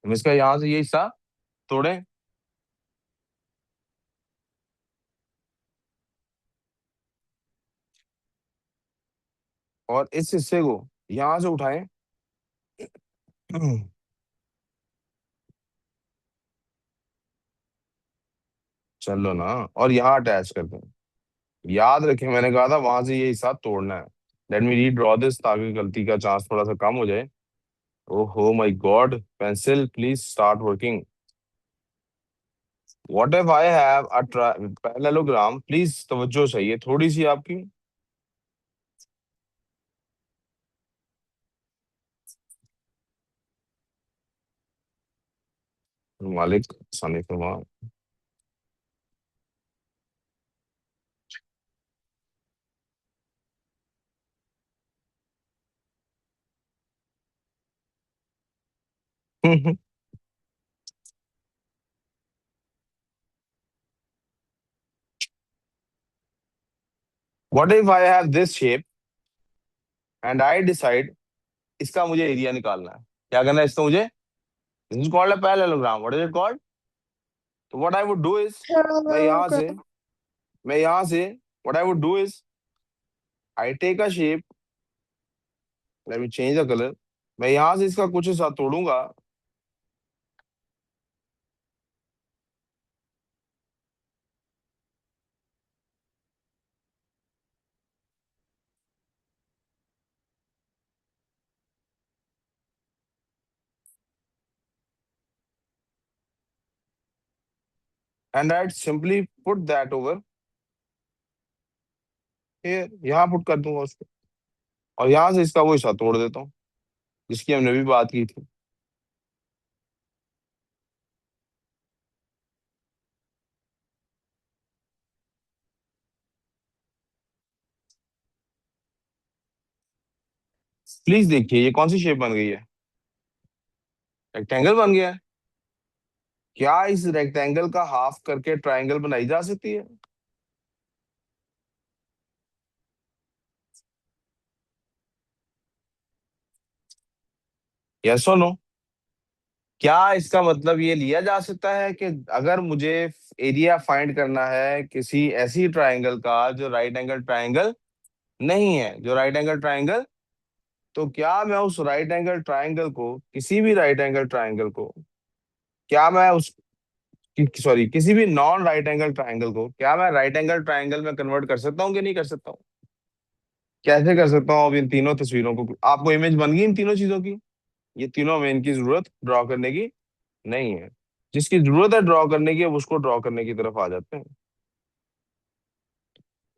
हम इसका यहां से ये हिस्सा तोड़ें, और इस हिस्से को यहां से उठाएं। चलो ना, और यहाँ अटैच कर दें। याद रखें मैंने कहा था वहां से ये हिसाब तोड़ना है। लेट मी रीड्रॉ दिस ताकि गलती का चांस थोड़ा सा कम हो जाए। ओहो my God, pencil please start working. What if I have a parallelogram, please तवज्जो चाहिए थोड़ी सी आपकी। मालिक सानी फरमा। What if I have this shape and I decide, इसका मुझे एरिया निकालना है। क्या करना है इसका मुझे? This is called a parallelogram. What is it called? तो what I would do is, मैं यहाँ से Parallelogram. मैं यहाँ से what I would do is, I take a shape, let me change the colour. मैं यहाँ से इसका कुछ हिस्सा तोड़ूंगा, and I simply put that over here, यहाँ पुट कर दूंगा उसको, और यहाँ से इसका वो हिस्सा तोड़ देता हूँ जिसकी हमने भी बात की थी। प्लीज देखिए ये कौन सी शेप बन गई है, रेक्टेंगल बन गया है। क्या इस रेक्टेंगल का हाफ करके ट्रायंगल बनाई जा सकती है? यस और नो? क्या इसका मतलब ये लिया जा सकता है कि अगर मुझे एरिया फाइंड करना है किसी ऐसी ट्रायंगल का जो राइट एंगल ट्रायंगल नहीं है, जो राइट एंगल ट्रायंगल, तो क्या मैं उस राइट एंगल ट्रायंगल को, किसी भी राइट एंगल ट्रायंगल को, क्या मैं उस, सॉरी, किसी भी नॉन राइट एंगल ट्रायंगल को क्या मैं राइट एंगल ट्रायंगल में कन्वर्ट कर सकता हूँ कि नहीं कर सकता हूँ? कैसे कर सकता हूँ? अब इन तीनों तस्वीरों को आपको इमेज बन गई इन तीनों चीजों की। ये तीनों में इनकी जरूरत ड्रॉ करने की नहीं है। जिसकी जरूरत है ड्रॉ करने की, अब उसको ड्रॉ करने की तरफ आ जाते हैं।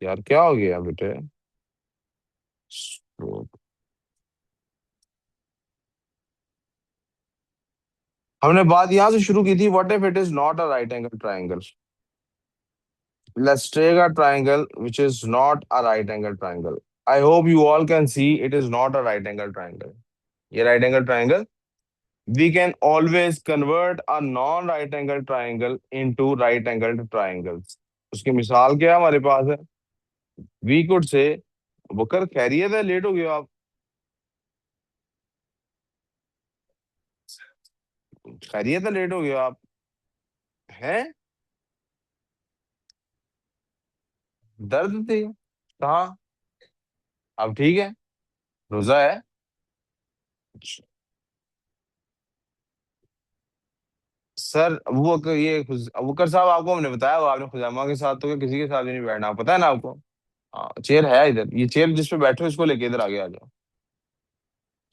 यार क्या हो गया बेटे? तो हमने बात यहां से शुरू की थी, what if it is not a right angle triangle? Let's take a triangle which is not a right angle triangle. I hope you all can see it is not a right angle triangle. ये right angle triangle, we can always convert a non right angle triangle into right angled triangles। उसकी मिसाल क्या हमारे पास है? We could say, बकर खैरियत है, late हो गए आप? खैरियत है, लेट हो गए आप? हैं? दर्द थी कहाँ? अब ठीक है? रोजा है? सर अबू बकर, ये अबू बकर साहब, आपको हमने बताया हुआ, आपने खुजामा के साथ तो क्या किसी के साथ भी नहीं बैठना, पता है ना आपको? हाँ, चेयर है इधर, ये चेयर जिस पे बैठे हो इसको लेके इधर आगे आ जाओ।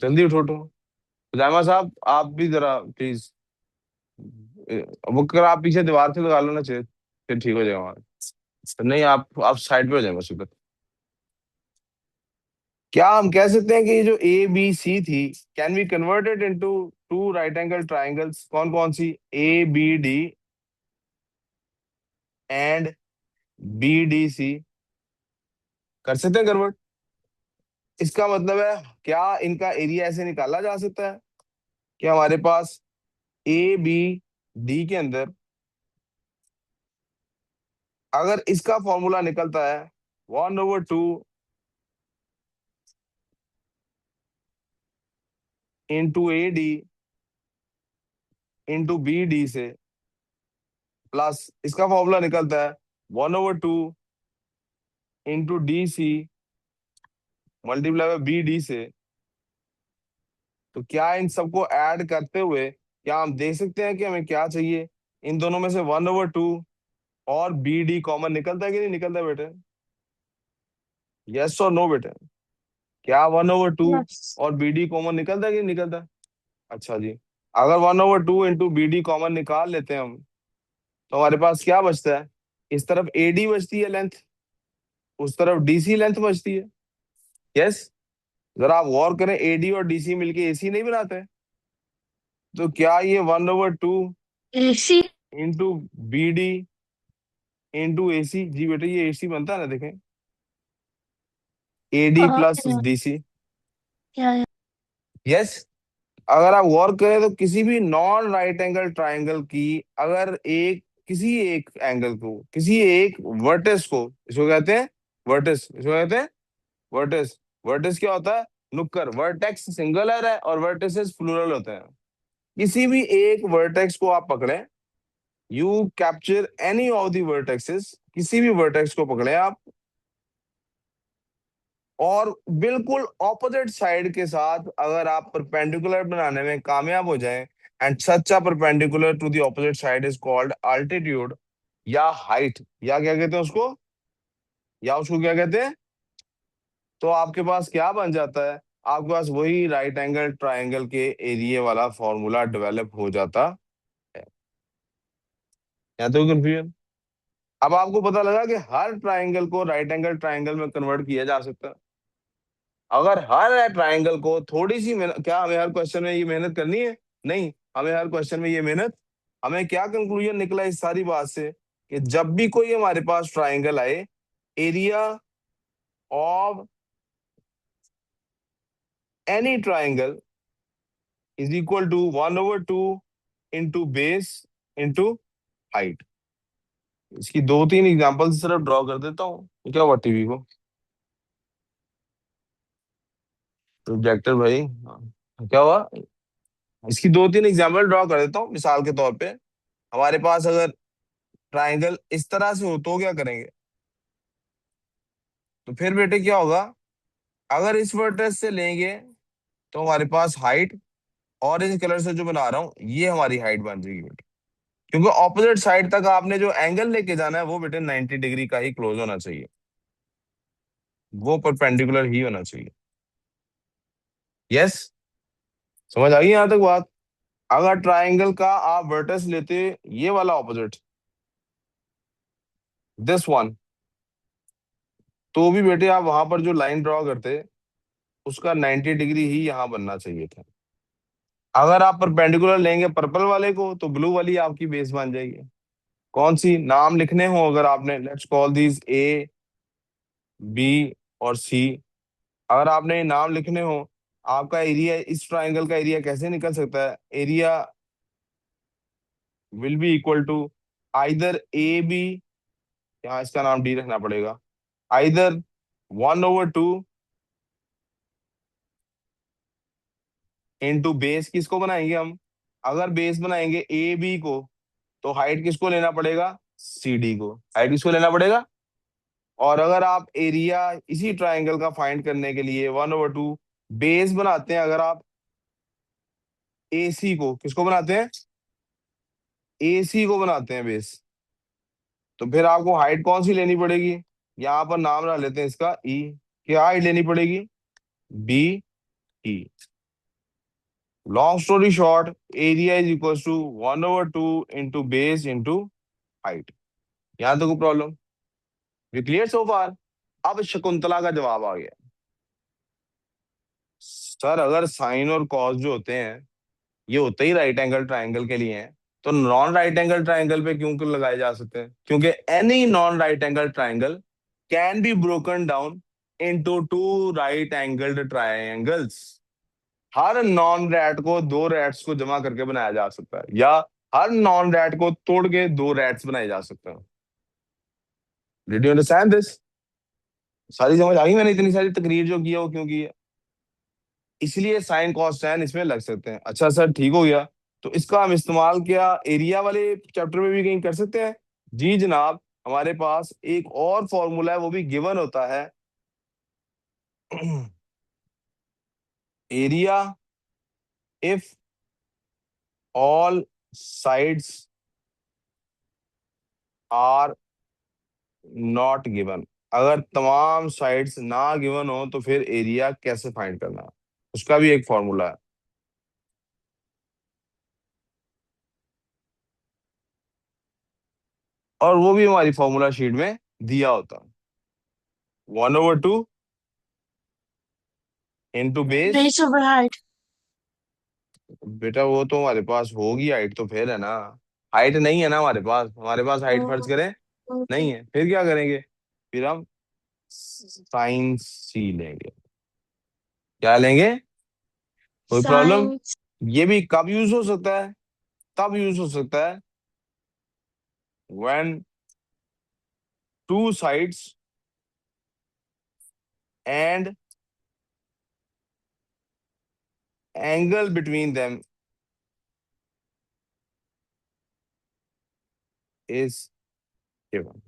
जल्दी उठो उठो। खुजामा साहब आप भी जरा प्लीज, वो अगर आप पीछे दीवार से लगा लो ना चेयर, फिर ठीक हो जाएगा हमारा। तो नहीं, आप साइड पे हो जाए बस उधर। क्या हम कह सकते हैं कि ये जो ए बी सी थी, can we converted into two right angle triangles? कौन कौन सी? A B D and B D C. कर सकते हैं कन्वर्ट? इसका मतलब है क्या इनका एरिया ऐसे निकाला जा सकता है कि हमारे पास ए बी डी के अंदर, अगर इसका फॉर्मूला निकलता है 1/2 into A D into B D से, प्लस इसका फॉर्मूला निकलता है 1/2 into D C multiply by B D से, तो क्या इन सबको ऐड करते हुए क्या हम देख सकते हैं कि हमें क्या चाहिए? इन दोनों में से 1/2 और बी डी कॉमन निकलता है कि नहीं निकलता बेटे? यस और नो बेटे? क्या 1/2 Yes. और बी डी कॉमन निकलता है कि नहीं निकलता? अच्छा जी। अगर 1/2 इंटू बी डी कॉमन निकाल लेते हैं हम, तो हमारे पास क्या बचता है? इस तरफ ए डी बचती है लेंथ, उस तरफ डीसी लेंथ बचती है। यस? जरा आप गौर करें, एडी और डीसी मिलके एसी नहीं बनाते? तो क्या ये 1/2 AC? Into B D into AC, जी बेटे ये एसी बनता है ना, देखें, AD plus Yeah, DC. yeah, yes? अगर आप गौर करें तो किसी भी नॉन राइट एंगल ट्राइंगल की, अगर एक, किसी एक एंगल को, किसी एक वर्टेक्स को, इसको कहते हैं वर्टेक्स, इसको कहते हैं वर्टेक्स। वर्टेक्स क्या होता है? नुक्कर। वर्टेक्स सिंगुलर है और वर्टिसेस प्लूरल होते हैं। किसी भी एक वर्टेक्स को आप पकड़ें, you capture any of the vertexes, किसी भी वर्टेक्स को पकड़े आप, और बिल्कुल ऑपोजिट साइड के साथ अगर आप परपेंडिकुलर बनाने में कामयाब हो जाएं, and such a perpendicular to the opposite side is called altitude या हाइट, या क्या कहते हैं उसको, या उसको क्या कहते हैं, तो आपके पास क्या बन जाता है? आपके पास वही राइट एंगल ट्राइंगल के एरिया वाला फॉर्मूला डेवलप हो जाता है। यहाँ तो कंफ्यूजन। अब आपको पता लगा कि हर ट्राइंगल को राइट एंगल ट्राइंगल में कन्वर्ट किया जा सकता है। अगर हर ट्राइंगल को थोड़ी सी मेहनत, क्या हमें हर क्वेश्चन में ये मेहनत करनी है? नहीं, हमें हर क्वेश्चन में ये मेहनत, हमें क्या कंक्लूजन निकला इस सारी बात से कि जब भी कोई हमारे पास ट्राइंगल आए, area of any triangle is equal to 1/2 into base into height. इसकी दो तीन एग्जांपल सिर्फ ड्रॉ कर देता हूँ। क्या हुआ टीवी को? प्रोजेक्टर भाई, हाँ। क्या हुआ? इसकी दो तीन एग्जांपल ड्रॉ कर देता हूँ मिसाल के तौर पे। हमारे पास अगर ट्राइंगल इस तरह से हो तो क्या करेंगे? तो फिर बेटे क्या होगा? अगर इस वर्टेक्स से लेंगे तो हमारे पास हाइट, ऑरेंज कलर से जो बना रहा हूँ ये हमारी हाइट बन जाएगी बेटे। क्योंकि ऑपोजिट साइड तक आपने जो एंगल लेके जाना है वो बेटे 90 डिग्री का ही क्लोज होना चाहिए, वो परपेंडिकुलर ही होना चाहिए। यस, समझ आ गई यहां तक बात? अगर ट्राइंगल का आप वर्टेक्स लेते, ये वाला ऑपोजिट, दिस वन, तो भी बेटे आप वहां पर जो लाइन ड्रॉ करते उसका 90 डिग्री ही यहाँ बनना चाहिए था। अगर आप परपेंडिकुलर लेंगे पर्पल वाले को तो ब्लू वाली आपकी बेस बन जाएगी। कौन सी नाम लिखने हो अगर आपने, let's call this A, B और सी। अगर आपने ये नाम लिखने हो, आपका एरिया, इस ट्राइंगल का एरिया कैसे निकल सकता है? Area will be equal to either A B, यहाँ इसका नाम डी रखना पड़ेगा, आइदर 1/2 इंटू बेस, किसको बनाएंगे हम? अगर बेस बनाएंगे ए बी को, तो हाइट किसको लेना पड़ेगा? सी डी को। हाइट किसको लेना पड़ेगा? और अगर आप एरिया इसी ट्राइंगल का फाइंड करने के लिए 1/2 बेस बनाते हैं, अगर आप ए सी को, किसको बनाते हैं? ए सी को बनाते हैं बेस, तो फिर आपको हाइट कौन सी लेनी पड़ेगी? यहाँ पर नाम रख लेते हैं इसका ई। क्या हाइट लेनी पड़ेगी? B E. Long story short, area is equal to 1/2 into base into height. यहाँ तक प्रॉब्लम क्लियर सो फार? अब शकुंतला का जवाब आ गया। सर अगर साइन और कॉस जो होते हैं ये होते ही राइट एंगल ट्राइंगल के लिए हैं, तो नॉन राइट एंगल ट्राइंगल पे क्यों क्यों लगाए जा सकते हैं? क्योंकि any non right angle triangle can be broken down into two right angled triangles. Her non rat को दो रैट्स को जमा करके बनाया जा सकता है, या हर नॉन रैट को तोड़ के दो रैट्स बनाए जा सकते हैं। Did you understand this? सारी समझ आ गई? मैंने इतनी सारी तकरीर जो किया वो क्यों की है? इसलिए साइन कॉस टैन इसमें लग सकते हैं। अच्छा सर ठीक हो गया, तो इसका हम इस्तेमाल क्या एरिया वाले चैप्टर में भी कहीं कर सकते हैं? जी जनाब, हमारे पास एक और फॉर्मूला है, वो भी गिवन होता है। Area if all sides are not given. अगर तमाम साइड्स ना गिवन हो तो फिर एरिया कैसे फाइंड करना, उसका भी एक फॉर्मूला है। और वो भी हमारी फॉर्मूला शीट में दिया होता है। 1/2 into base. Base over height. बेटा वो तो हमारे पास होगी हाइट, तो फिर है ना, हाइट नहीं है ना हमारे पास हाइट फर्ज Mm, करें नहीं okay. है, फिर क्या करेंगे? फिर हम साइन सी लेंगे। क्या लेंगे? कोई प्रॉब्लम? Sine. ये भी कब यूज हो सकता है? तब यूज हो सकता है when two sides and angle between them is given।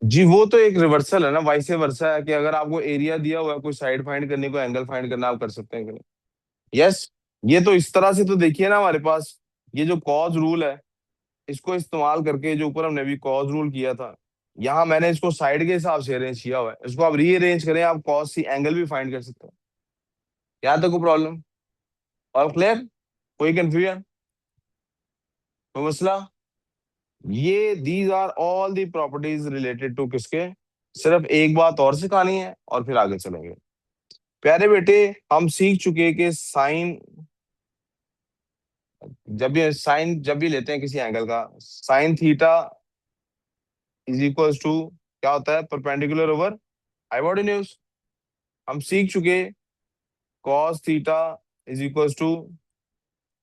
जी वो तो एक रिवर्सल है ना, वाइस वर्सा है कि अगर आपको एरिया दिया हुआ है, कोई साइड फाइंड करने को, एंगल फाइंड करना, आप कर सकते हैं कि नहीं? यस। ये तो इस तरह से तो देखिए ना हमारे पास, ये जो कॉज रूल है, इसको इस्तेमाल करके जो ऊपर हमने अभी कॉज रूल किया था, यहाँ मैंने इसको साइड के हिसाब से अरेंज किया हुआ है, इसको आप रीअरेंज करें, आप कॉज सी एंगल भी फाइंड कर सकते हैं। यहाँ तक कोई प्रॉब्लम? All clear? कोई कंफ्यूजन, कोई मसला? ये these are all the properties related to किसके, सिर्फ एक बात और सिखानी है और फिर आगे चलेंगे। प्यारे बेटे, हम सीख चुके कि साइन, जब भी लेते हैं किसी एंगल का, sine theta is equals to क्या होता है, परपेंडिकुलर ओवर हाइपोटेन्यूज। हम सीख चुके cos theta is equals to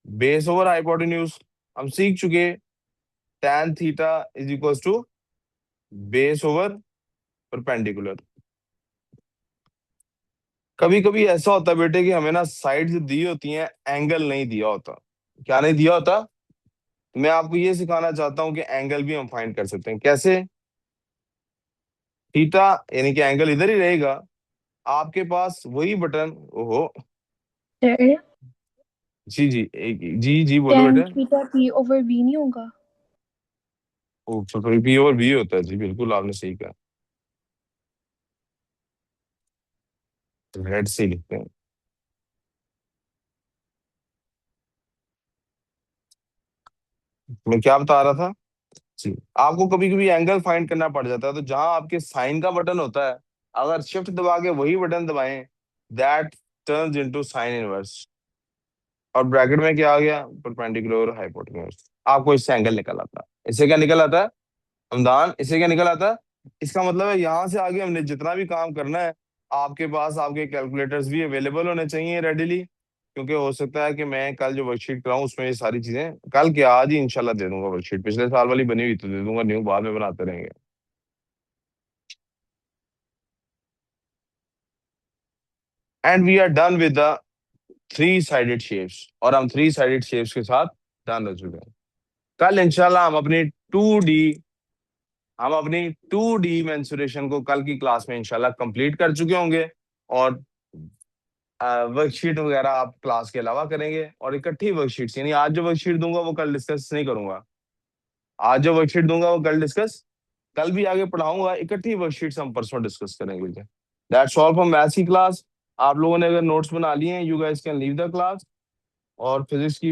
base over hypotenuse. हम सीख चुके tan theta is equals to base over perpendicular. कभी कभी ऐसा होता है बेटे कि हमें ना साइड दी होती हैं, एंगल नहीं दिया होता। क्या नहीं दिया होता? मैं आपको ये सिखाना चाहता हूँ कि एंगल भी हम फाइंड कर सकते हैं। कैसे? थीटा यानी कि एंगल इधर ही रहेगा, आपके पास वही बटन। ओहो, सर, जी जी जी जी बोलो tan बेटे। थीटा p ओवर v नहीं होगा? ओ, सॉरी, पी और बी होता है जी, बिल्कुल आपने सही कहा। रेड से ही लिखते हैं। मैं क्या बता रहा था जी, आपको कभी कभी एंगल फाइंड करना पड़ जाता है, तो जहां आपके साइन का बटन होता है, अगर शिफ्ट दबा के वही बटन दबाएं, that turns into sine inverse. और ब्रैकेट में क्या आ गया, परपेंडिकुलर और हाइपोटेन्यूज। आपको इससे एंगल निकल आता है। इससे क्या निकल आता है हमदान, इससे क्या निकल आता है? इसका मतलब है यहां से आगे हमने जितना भी काम करना है, आपके पास आपके कैलकुलेटर्स भी अवेलेबल होने चाहिए रेडिली, क्योंकि हो सकता है कि मैं कल जो वर्कशीट कराऊं उसमें ये सारी चीजें, कल क्या आज ही इंशाल्लाह दे दूंगा वर्कशीट। पिछले साल वाली बनी हुई तो दे दूंगा, न्यू बाद में बनाते रहेंगे। And we are done with the three sided shapes, और हम थ्री साइडेड शेप्स के साथ डन हो चुके हैं। कल इंशाल्लाह हम अपनी टू डी मेंसुरेशन को कल की क्लास में इंशाल्लाह कंप्लीट कर चुके होंगे। और वर्कशीट वगैरह आप क्लास के अलावा करेंगे, और इकट्ठी वर्कशीट्स, यानी आज जो वर्कशीट दूंगा वो कल डिस्कस नहीं करूंगा। आज जो वर्कशीट दूंगा वो कल डिस्कस, कल भी आगे पढ़ाऊंगा, इकट्ठी वर्कशीट्स हम परसों डिस्कस करेंगे। दैट्स ऑल फॉर मैथ्स की क्लास। आप लोगों ने अगर नोट्स बना लिए हैं, you guys can leave the class. और फिजिक्स की